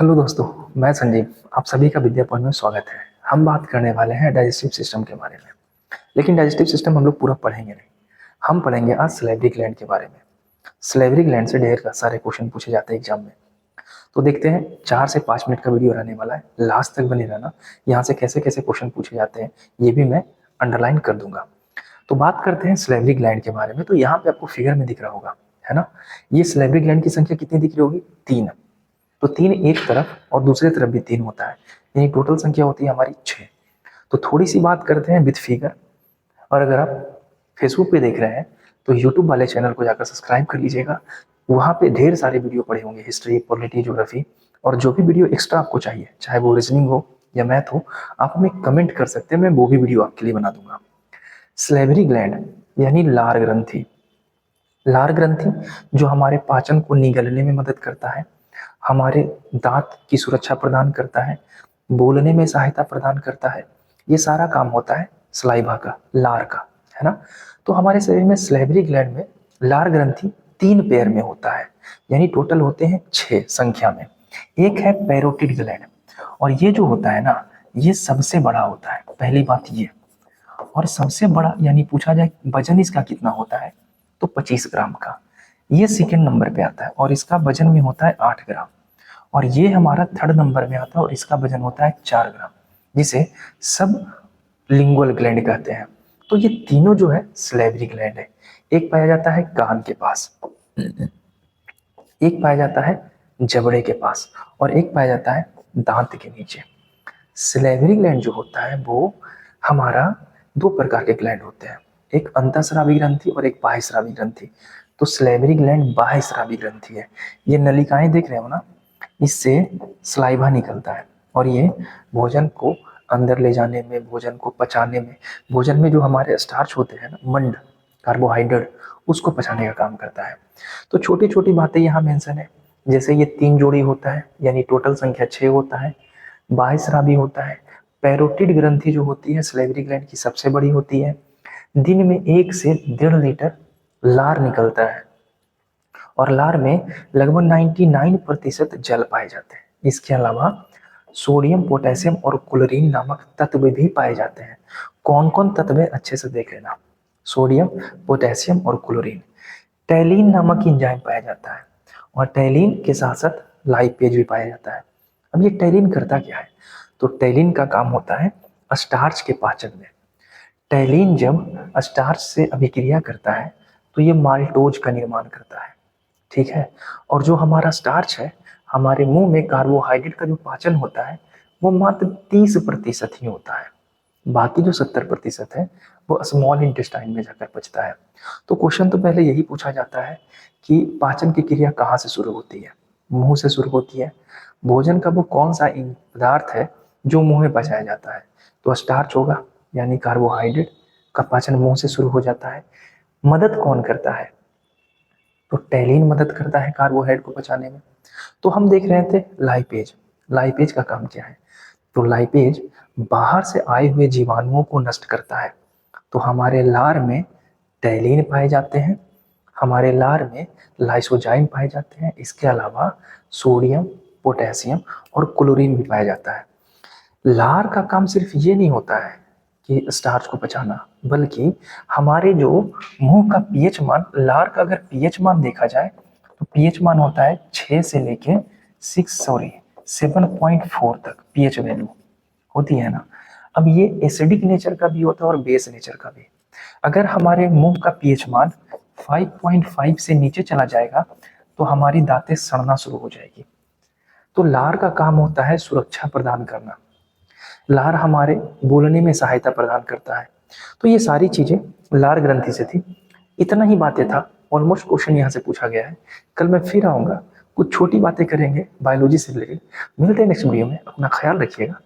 Hello दोस्तों, मैं संजीव। आप सभी का विद्यापन में स्वागत है। हम बात करने वाले हैं डाइजेस्टिव सिस्टम के बारे में। लेकिन डाइजेस्टिव सिस्टम हम लोग पूरा पढ़ेंगे नहीं। हम पढ़ेंगे आज सलेवरी ग्लैंड के बारे में। सलेवरी ग्लैंड से ढेर का सारे क्वेश्चन पूछे जाते हैं एग्जाम में। तो देखते हैं, 4 से 5 मिनट का वीडियो रहने वाला है, लास्ट तक बने रहना। यहाँ से कैसे कैसे क्वेश्चन पूछे जाते हैं ये भी मैं अंडरलाइन कर दूंगा। तो बात करते हैं सलेवरी ग्लैंड के बारे में। तो यहाँ पे आपको फिगर में दिख रहा होगा, है ना। ये सलेवरी ग्लैंड की संख्या कितनी दिख रही होगी? 3। तो 3 एक तरफ और दूसरे तरफ भी 3 होता है, यानी टोटल संख्या होती है हमारी 6। तो थोड़ी सी बात करते हैं विद फिगर। और अगर आप फेसबुक पे देख रहे हैं तो यूट्यूब वाले चैनल को जाकर सब्सक्राइब कर लीजिएगा। वहाँ पे ढेर सारे वीडियो पड़े होंगे, हिस्ट्री, पॉलिटी, ज्योग्राफी, और जो भी वीडियो एक्स्ट्रा आपको चाहिए, चाहे वो रीजनिंग हो या मैथ हो, आप हमें कमेंट कर सकते हैं, मैं वो भी वीडियो आपके लिए बना दूंगा। सलेवरी ग्लैंड यानी लार ग्रंथि। लार ग्रंथि जो हमारे पाचन को निगलने में मदद करता है, हमारे दांत की सुरक्षा प्रदान करता है, बोलने में सहायता प्रदान करता है। ये सारा काम होता है सलाइवा का, लार का, है ना। तो हमारे शरीर में सलेवरी ग्लैंड में लार ग्रंथि 3 पेयर में होता है, यानी टोटल होते हैं 6 संख्या में। एक है पैरोटिड ग्लैंड, और ये जो होता है ना, ये सबसे बड़ा होता है, पहली बात ये। और सबसे बड़ा यानी पूछा जाए वजन इसका कितना होता है, तो 25 ग्राम का। ये सेकेंड नंबर पे आता है और इसका वजन में होता है 8 ग्राम। और ये हमारा थर्ड नंबर में आता है और इसका वजन होता है 4 ग्राम, जिसे सब लिंगुअल ग्लैंड कहते हैं। तो ये तीनों जो है सलेवरी ग्लैंड है। एक पाया जाता है कान के पास, एक पाया जाता है जबड़े के पास, और एक पाया जाता है दांत के नीचे। सलेवरी ग्लैंड जो होता है वो हमारा 2 प्रकार के ग्लैंड होते हैं, एक अंतःस्रावी ग्रंथि और एक बाह्यस्रावी ग्रंथि। तो सलेवरी ग्लैंड बाह्यस्रावी ग्रंथि है। ये नलिकाएं देख रहे हो ना, इससे सलाइवा निकलता है, और ये भोजन को अंदर ले जाने में, भोजन को पचाने में, भोजन में जो हमारे स्टार्च होते हैं ना, मंड, कार्बोहाइड्रेट, उसको पचाने का काम करता है। तो छोटी छोटी बातें यहाँ मेंशन है, जैसे ये 3 जोड़ी होता है, यानी टोटल संख्या 6 होता है। बाह्यस्रावी होता है। पैरोटिड ग्रंथि जो होती है सलेवरी ग्लैंड की सबसे बड़ी होती है। दिन में 1 से 1.5 लीटर लार निकलता है, और लार में लगभग 99% जल पाए जाते हैं। इसके अलावा सोडियम, पोटेशियम और क्लोरीन नामक तत्व भी पाए जाते हैं। कौन कौन तत्व है अच्छे से देख लेना, सोडियम, पोटेशियम और क्लोरीन। टैलिन नामक एंजाइम पाया जाता है, और टैलिन के साथ साथ लाइपेज भी पाया जाता है। अब ये टैलिन करता क्या है, तो टैलिन का काम होता है स्टार्च के पाचन में। टैलिन जब स्टार्च से अभिक्रिया करता है तो ये माल्टोज का निर्माण करता है, ठीक है। और जो हमारा स्टार्च है, हमारे मुंह में कार्बोहाइड्रेट का जो पाचन होता है वो मात्र 30% ही होता है। बाकी जो 70% है वो स्मॉल इंटेस्टाइन में जाकर पचता है। तो क्वेश्चन तो पहले यही पूछा जाता है कि पाचन की क्रिया कहाँ से शुरू होती है? मुंह से शुरू होती है। भोजन का वो कौन सा पदार्थ है जो मुंह में पचाया जाता है? तो स्टार्च होगा, यानी कार्बोहाइड्रेट का पाचन मुंह से शुरू हो जाता है। मदद कौन करता है? तो टैलिन मदद करता है कार्बोहाइड्रेट को पचाने में। तो हम देख रहे थे लाइपेज। लाइपेज का काम क्या है? तो लाइपेज बाहर से आए हुए जीवाणुओं को नष्ट करता है। तो हमारे लार में टैलिन पाए जाते हैं, हमारे लार में लाइसोजाइम पाए जाते हैं। इसके अलावा सोडियम, पोटेशियम और क्लोरीन भी पाया जाता है। लार का काम सिर्फ ये नहीं होता है कि स्टार्च को पचाना, बल्कि हमारे जो मुंह का पीएच मान, लार का अगर पीएच मान देखा जाए तो पीएच मान होता है 6 से लेके 7.4 तक पीएच वैल्यू होती है ना। अब ये एसिडिक नेचर का भी होता है और बेस नेचर का भी। अगर हमारे मुंह का पीएच मान 5.5 से नीचे चला जाएगा तो हमारी दांतें सड़ना शुरू हो जाएगी। तो लार का काम होता है सुरक्षा प्रदान करना। लार हमारे बोलने में सहायता प्रदान करता है। तो ये सारी चीजें लार ग्रंथि से थी। इतना ही बातें था, ऑलमोस्ट क्वेश्चन यहाँ से पूछा गया है। कल मैं फिर आऊंगा, कुछ छोटी बातें करेंगे बायोलॉजी से रिलेटेड। मिलते हैं नेक्स्ट वीडियो में, अपना ख्याल रखिएगा।